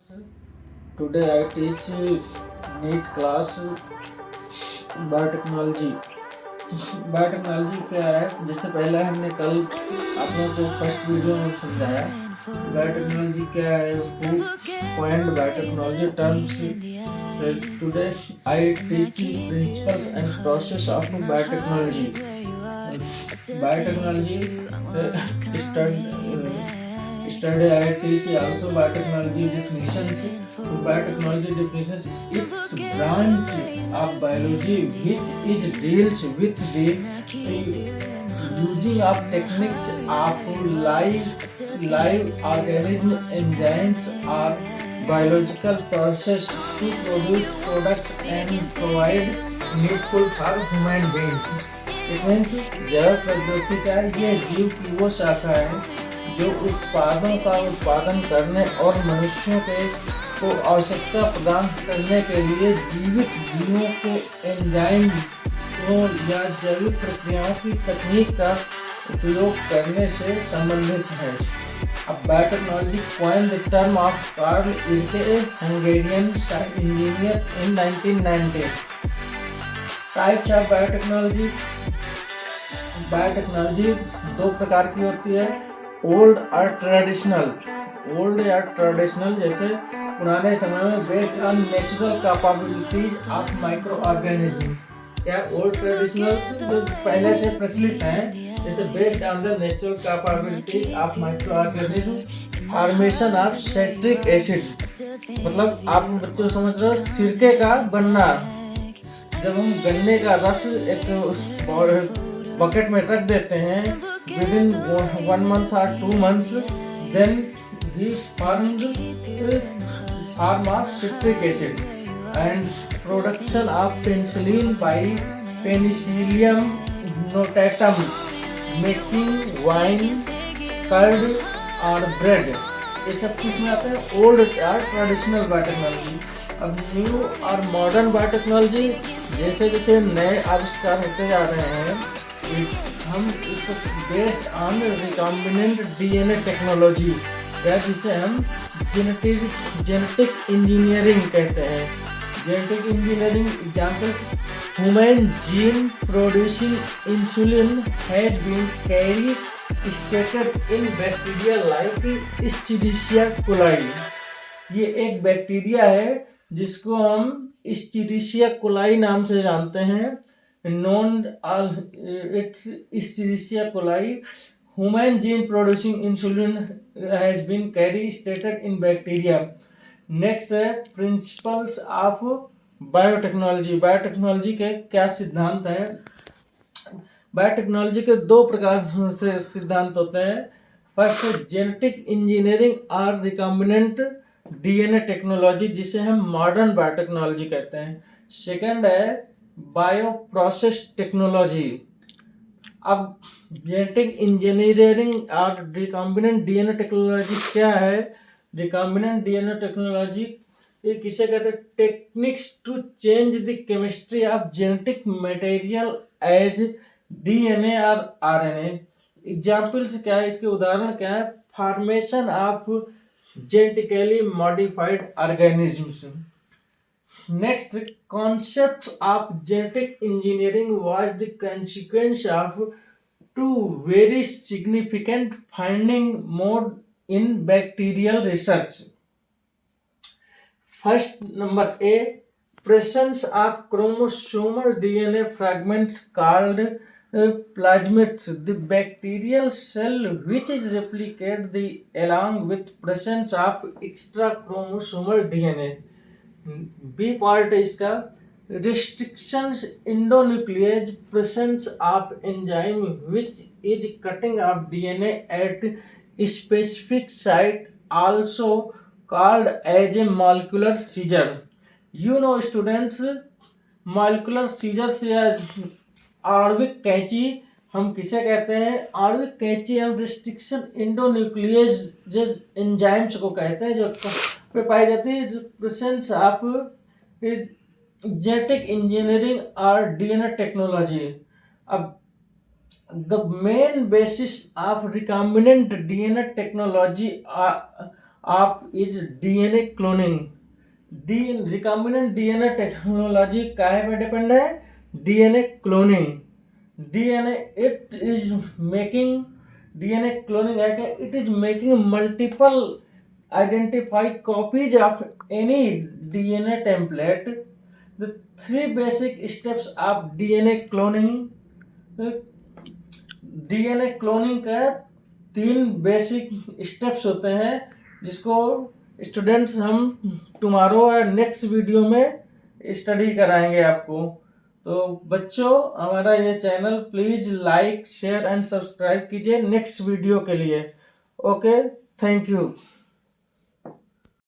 Today I teach NEET class biotechnology. Biotechnology क्या है, जिससे पहले हमने कल आप लोगों को फर्स्ट वीडियो में समझाया बायोटेक्नोलॉजी क्या है, who point biotechnology terms. Today I teach principles and process of biotechnology. Biotechnology study I teach also biotechnology definitions. Biotechnology definitions its branch of biology which is deals with the using of techniques of live organism enzymes or biological process to produce products and provide needful for human beings. It means जैव प्रौद्योगिकी का ये जीव की वो शाखा है जो उत्पादों का उत्पादन करने और मनुष्यों को आवश्यकता प्रदान करने के लिए जीवित जीवों को एंजाइम या जैविक प्रक्रियाओं की तकनीक का उपयोग करने से संबंधित है। अब biotechnology coined the term of Carl Icke, a Hungarian engineer in 1990. Types of biotechnology. Biotechnology दो प्रकार की होती है, ओल्ड और ट्रेडिशनल। ओल्ड या ट्रेडिशनल जैसे पुराने समय में based on natural capabilities of micro organism. क्या ओल्ड ट्रेडिशनल जो पहले से प्रचलित हैं, जैसे based on the natural capabilities of micro organism, formation of citric acid. मतलब आप बच्चों समझ रहे हो सिरके का बनना। जब हम गन्ने का रस एक उस बकेट में रख देते हैं within 1 month or 2 months, then he formed form of citric acid and production of penicillin by Penicillium notatum, making wine, curd और bread। ये सब किस में आते हैं? ओल्ड या ट्रेडिशनल बायोटेक्नोलॉजी। अब न्यू और मॉडर्न बायोटेक्नोलॉजी जैसे जैसे नए आविष्कार होते जा रहे हैं, हम इसको based on recombinant DNA technology या जिसे हम जेनेटिक इंजीनियरिंग कहते हैं। Genetic engineering example, human gene producing insulin has been carry stated in bacteria like Escherichia coli. ये एक बैक्टीरिया है जिसको हम इस्चीरिशिया कोलाई नाम से जानते हैं। known as its Escherichia coli, human gene producing insulin has been carried stated in bacteria. Next है principles of biotechnology। बायोटेक्नोलॉजी के क्या सिद्धांत हैं? बायोटेक्नोलॉजी के दो प्रकार से सिद्धांत होते हैं। फर्स्ट है जेनेटिक इंजीनियरिंग और रिकॉम्बिनेंट डीएनए टेक्नोलॉजी, जिसे हम मॉडर्न बायोटेक्नोलॉजी कहते हैं। सेकंड है बायो प्रोसेस टेक्नोलॉजी। अब जेनेटिक इंजीनियरिंग और रिकॉम्बिनेंट डीएनए टेक्नोलॉजी क्या है? रिकॉम्बिनेंट डीएनए टेक्नोलॉजी ये किसे कहते हैं? Techniques to change the chemistry of genetic material as DNA और आरएनए। एग्जाम्पल्स क्या है, इसके उदाहरण क्या है? Formation of genetically modified organisms. Next, concepts of genetic engineering was the consequence of two very significant finding mode in bacterial research. First, number A, presence of chromosomal DNA fragments called plasmids, the bacterial cell which is replicate along with presence of extra chromosomal DNA. B part है इसका, restrictions endonuclease, presence of enzyme which is cutting of DNA at specific site, also called as a molecular scissor. You know students, molecular scissor या आणविक कैंची हम किसे कहते हैं? आणविक कैंची हम रिस्ट्रिक्शन इंडोन्यूक्लियेज एंजाइम्स को कहते हैं, जो पे पाई जाती है प्रेजेंस ऑफ जेनेटिक इंजीनियरिंग और डीएनए टेक्नोलॉजी। अब the main basis of recombinant DNA technology of is DNA cloning. D recombinant DNA technology काहे पे डिपेंड है? DNA cloning. DNA it is making, DNA cloning है कि it is making multiple identify copies of any DNA template. The three basic steps of DNA cloning. DNA cloning का 3 basic steps होते हैं जिसको students हम tomorrow या next video में study कराएंगे आपको। तो बच्चों, हमारा ये channel please like share and subscribe कीजिए नेक्स्ट वीडियो के लिए। Okay, thank you.